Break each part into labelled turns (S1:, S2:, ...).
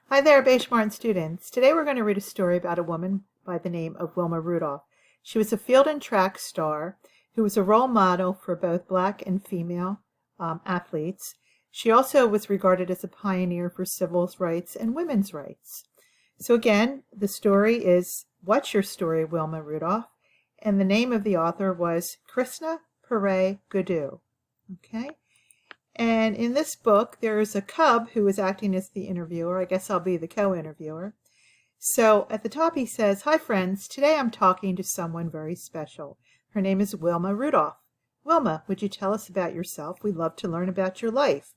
S1: Hi there, Bache-Martin students. Today we're going to read a story about a woman by the name of Wilma Rudolph. She was a field and track star who was a role model for both black and female athletes. She also was regarded as a pioneer for civil rights and women's rights. So again, the story is What's Your Story, Wilma Rudolph? And the name of the author was Krishna Pare Guddu. Okay? And in this book, there is a cub who is acting as the interviewer. I guess I'll be the co-interviewer. So at the top he says, "Hi friends, today I'm talking to someone very special. Her name is Wilma Rudolph. Wilma, would you tell us about yourself? We'd love to learn about your life."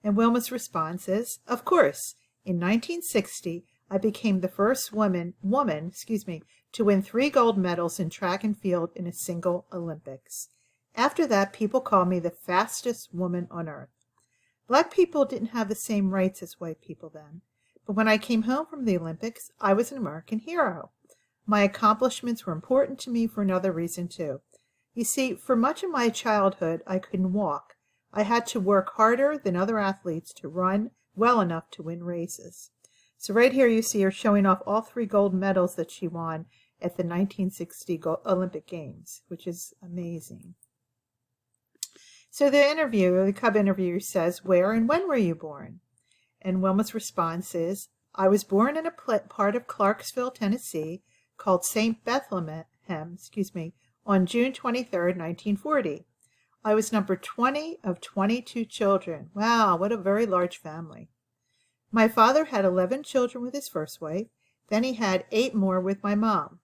S1: And Wilma's response is, "Of course, in 1960, I became the first woman, to win 3 gold medals in track and field in a single Olympics. After that, people called me the fastest woman on earth. Black people didn't have the same rights as white people then. But when I came home from the Olympics, I was an American hero. My accomplishments were important to me for another reason, too. You see, for much of my childhood, I couldn't walk. I had to work harder than other athletes to run well enough to win races." So right here you see her showing off all 3 gold medals that she won at the 1960 Olympic Games, which is amazing. So the cub interviewer says, "Where and when were you born?" And Wilma's response is, "I was born in a part of Clarksville, Tennessee, called St. Bethlehem, on June 23rd, 1940. I was number 20 of 22 children. Wow, what a very large family. My father had 11 children with his first wife. Then he had 8 more with my mom.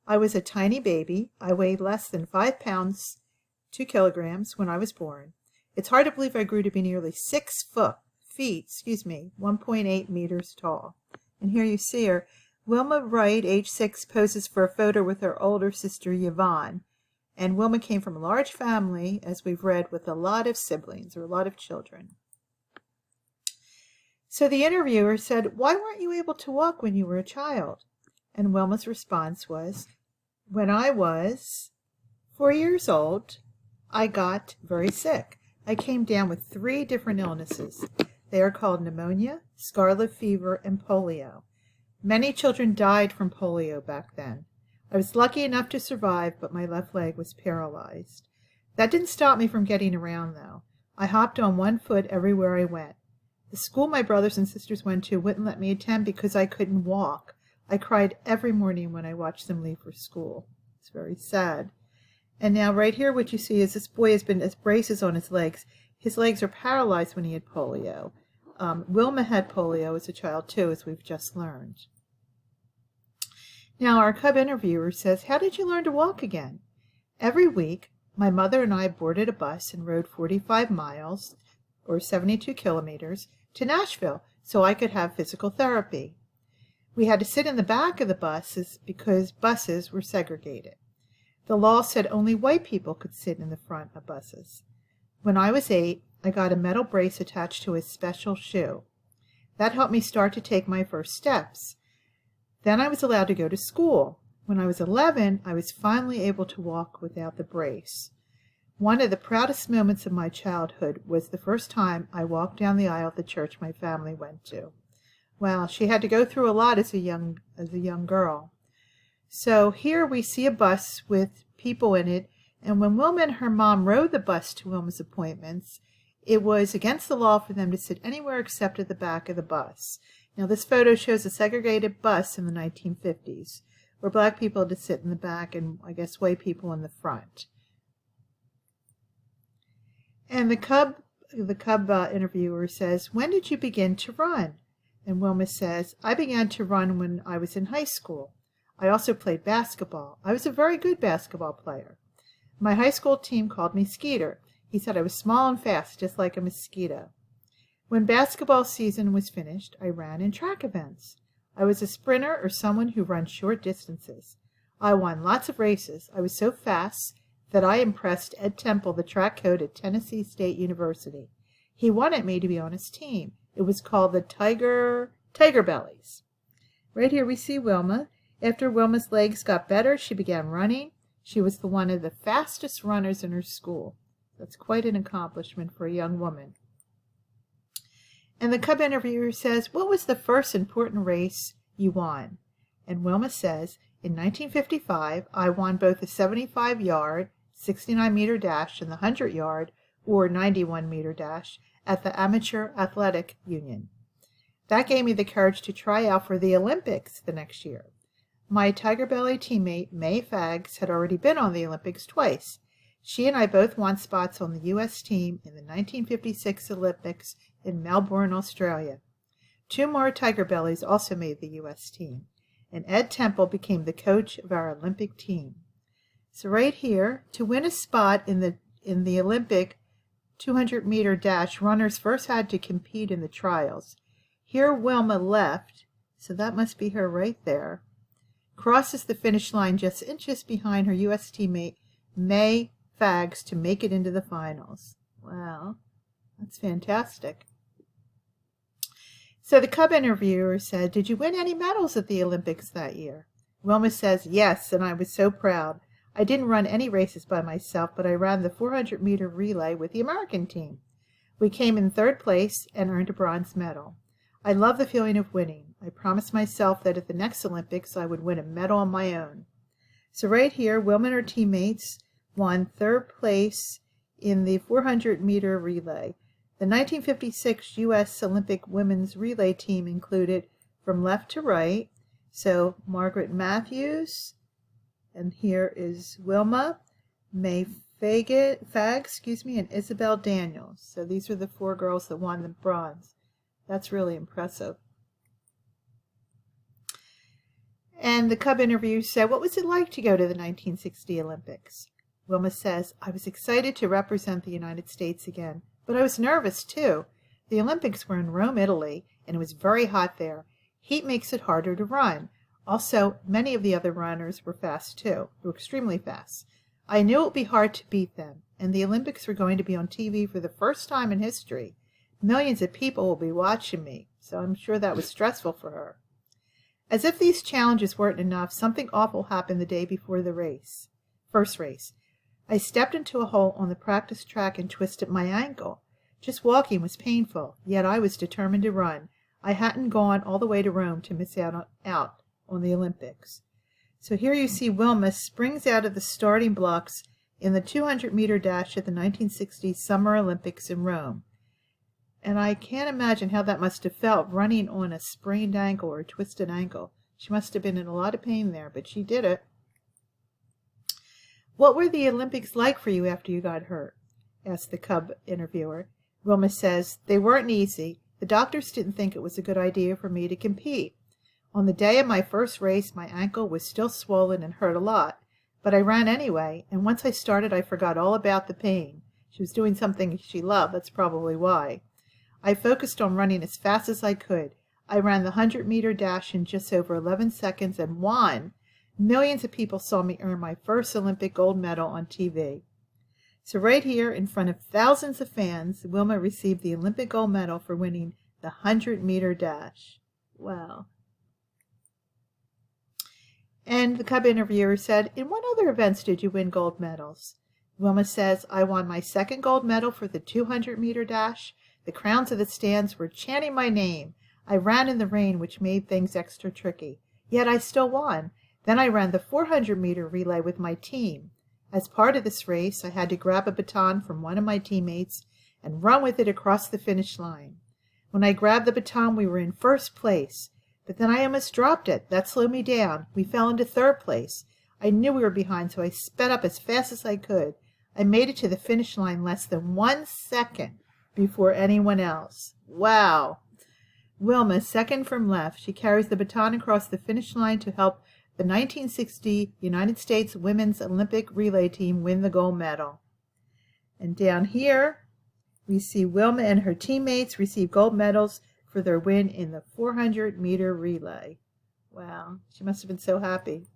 S1: I was a tiny baby. I weighed less than 5 pounds, 2 kilograms when I was born. It's hard to believe I grew to be nearly 6 feet, 1.8 meters tall." And here you see her. Wilma Wright, age 6, poses for a photo with her older sister Yvonne. And Wilma came from a large family, as we've read, with a lot of siblings or a lot of children. So the interviewer said, "Why weren't you able to walk when you were a child?" And Wilma's response was, "When I was 4 years old, I got very sick. I came down with 3 different illnesses. They are called pneumonia, scarlet fever, and polio. Many children died from polio back then. I was lucky enough to survive, but my left leg was paralyzed. That didn't stop me from getting around, though. I hopped on 1 foot everywhere I went. The school my brothers and sisters went to wouldn't let me attend because I couldn't walk. I cried every morning when I watched them leave for school." It's very sad. And now right here what you see is this boy has braces on his legs. His legs are paralyzed when he had polio. Wilma had polio as a child too, as we've just learned. Now our cub interviewer says, "How did you learn to walk again?" "Every week, my mother and I boarded a bus and rode 45 miles, or 72 kilometers, to Nashville so I could have physical therapy. We had to sit in the back of the buses because buses were segregated. The law said only white people could sit in the front of buses. When I was 8, I got a metal brace attached to a special shoe. That helped me start to take my first steps. Then I was allowed to go to school. When I was 11, I was finally able to walk without the brace. One of the proudest moments of my childhood was the first time I walked down the aisle of the church my family went to." Wow, she had to go through a lot as a young girl. So here we see a bus with people in it, and when Wilma and her mom rode the bus to Wilma's appointments, it was against the law for them to sit anywhere except at the back of the bus. Now this photo shows a segregated bus in the 1950s, where black people had to sit in the back and I guess white people in the front. And the cub interviewer says, "When did you begin to run?" And Wilma says, "I began to run when I was in high school. I also played basketball. I was a very good basketball player. My high school team called me Skeeter. He said I was small and fast, just like a mosquito. When basketball season was finished, I ran in track events. I was a sprinter or someone who runs short distances. I won lots of races. I was so fast that I impressed Ed Temple, the track coach at Tennessee State University. He wanted me to be on his team. It was called the Tiger Bellies." Right here we see Wilma. After Wilma's legs got better, she began running. She was one of the fastest runners in her school. That's quite an accomplishment for a young woman. And the Cub interviewer says, what was the first important race you won? And Wilma says, in 1955, I won both the 75-yard, 69-meter dash and the 100-yard, or 91-meter dash at the Amateur Athletic Union. That gave me the courage to try out for the Olympics the next year. My Tiger Belly teammate, May Faggs, had already been on the Olympics twice. She and I both won spots on the U.S. team in the 1956 Olympics in Melbourne, Australia. 2 more Tiger Bellies also made the U.S. team, and Ed Temple became the coach of our Olympic team. So right here, to win a spot in the Olympic 200-meter dash, runners first had to compete in the trials. Here Wilma left, so that must be her right there, crosses the finish line just inches behind her U.S. teammate May Faggs to make it into the finals. Wow, that's fantastic. So the Cub interviewer said, did you win any medals at the Olympics that year? Wilma says, yes, and I was so proud. I didn't run any races by myself, but I ran the 400-meter relay with the American team. We came in 3rd place and earned a bronze medal. I love the feeling of winning. I promised myself that at the next Olympics I would win a medal on my own. So right here, Wilma and her teammates won 3rd place in the 400-meter relay. The 1956 U.S. Olympic women's relay team included, from left to right, so Margaret Matthews, and here is Wilma, May Faggs, and Isabel Daniels. So these are the 4 girls that won the bronze. That's really impressive. And the Cub interview said, what was it like to go to the 1960 Olympics? Wilma says, I was excited to represent the United States again, but I was nervous too. The Olympics were in Rome, Italy, and it was very hot there. Heat makes it harder to run. Also, many of the other runners were fast too. They were extremely fast. I knew it would be hard to beat them, and the Olympics were going to be on TV for the first time in history. Millions of people will be watching me, so I'm sure that was stressful for her. As if these challenges weren't enough, something awful happened the day before the first race. I stepped into a hole on the practice track and twisted my ankle. Just walking was painful, yet I was determined to run. I hadn't gone all the way to Rome to miss out on the Olympics. So here you see Wilma springs out of the starting blocks in the 200-meter dash at the 1960 Summer Olympics in Rome. And I can't imagine how that must have felt, running on a sprained ankle or a twisted ankle. She must have been in a lot of pain there, but she did it. What were the Olympics like for you after you got hurt? Asked the Cub interviewer. Wilma says, they weren't easy. The doctors didn't think it was a good idea for me to compete. On the day of my first race, my ankle was still swollen and hurt a lot, but I ran anyway, and once I started, I forgot all about the pain. She was doing something she loved, that's probably why. I focused on running as fast as I could. I ran the 100-meter dash in just over 11 seconds and won. Millions of people saw me earn my first Olympic gold medal on TV. So right here, in front of thousands of fans, Wilma received the Olympic gold medal for winning the 100-meter dash. Wow. And the Cub interviewer said, in what other events did you win gold medals? Wilma says, I won my 2nd gold medal for the 200-meter dash. The crowds of the stands were chanting my name. I ran in the rain, which made things extra tricky. Yet I still won. Then I ran the 400-meter relay with my team. As part of this race, I had to grab a baton from one of my teammates and run with it across the finish line. When I grabbed the baton, we were in 1st place. But then I almost dropped it. That slowed me down. We fell into 3rd place. I knew we were behind, so I sped up as fast as I could. I made it to the finish line less than 1 second before anyone else. Wow. Wilma, 2nd from left. She carries the baton across the finish line to help the 1960 United States Women's Olympic Relay Team win the gold medal. And down here, we see Wilma and her teammates receive gold medals for their win in the 400-meter relay. Wow, she must have been so happy.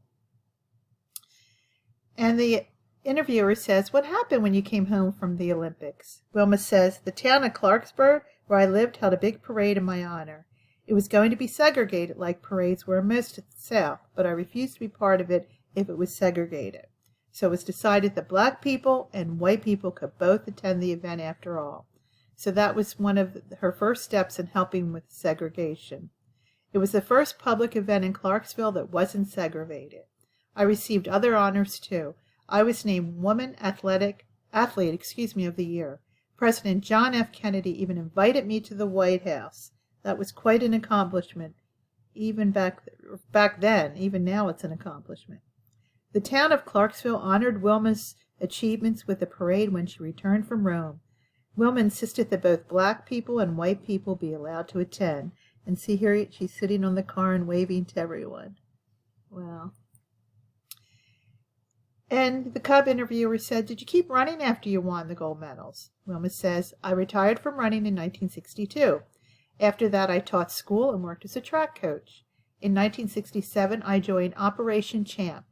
S1: And the interviewer says, what happened when you came home from the Olympics? Wilma says, the town of Clarksburg, where I lived, held a big parade in my honor. It was going to be segregated like parades were in most of the South, but I refused to be part of it if it was segregated. So it was decided that black people and white people could both attend the event after all. So that was one of her first steps in helping with segregation. It was the first public event in Clarksville that wasn't segregated. I received other honors too. I was named Woman Athlete of the Year. President John F. Kennedy even invited me to the White House. That was quite an accomplishment, even back then. Even now it's an accomplishment. The town of Clarksville honored Wilma's achievements with a parade when she returned from Rome. Wilma insisted that both black people and white people be allowed to attend. And see here, she's sitting on the car and waving to everyone. Wow. And the Cub interviewer said, "Did you keep running after you won the gold medals?" Wilma says, "I retired from running in 1962. After that, I taught school and worked as a track coach. In 1967, I joined Operation Champ.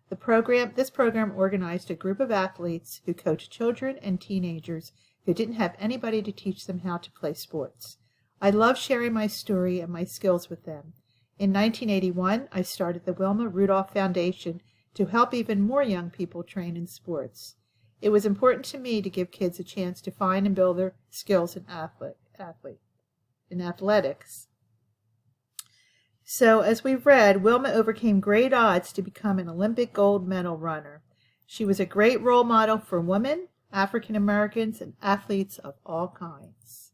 S1: This program organized a group of athletes who coached children and teenagers who didn't have anybody to teach them how to play sports. I love sharing my story and my skills with them. In 1981, I started the Wilma Rudolph Foundation to help even more young people train in sports. It was important to me to give kids a chance to find and build their skills in athletics." So, as we've read, Wilma overcame great odds to become an Olympic gold medal runner. She was a great role model for women, African Americans, and athletes of all kinds.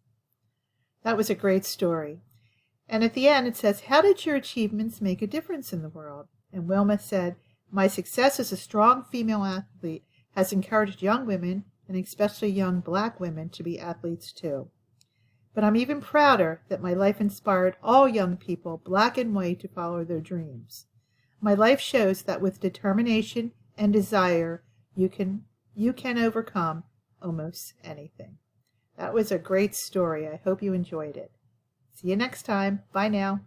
S1: That was a great story. And at the end it says, "How did your achievements make a difference in the world?" And Wilma said, "My success as a strong female athlete has encouraged young women, and especially young black women, to be athletes too. But I'm even prouder that my life inspired all young people, black and white, to follow their dreams. My life shows that with determination and desire, you can overcome almost anything." That was a great story. I hope you enjoyed it. See you next time. Bye now.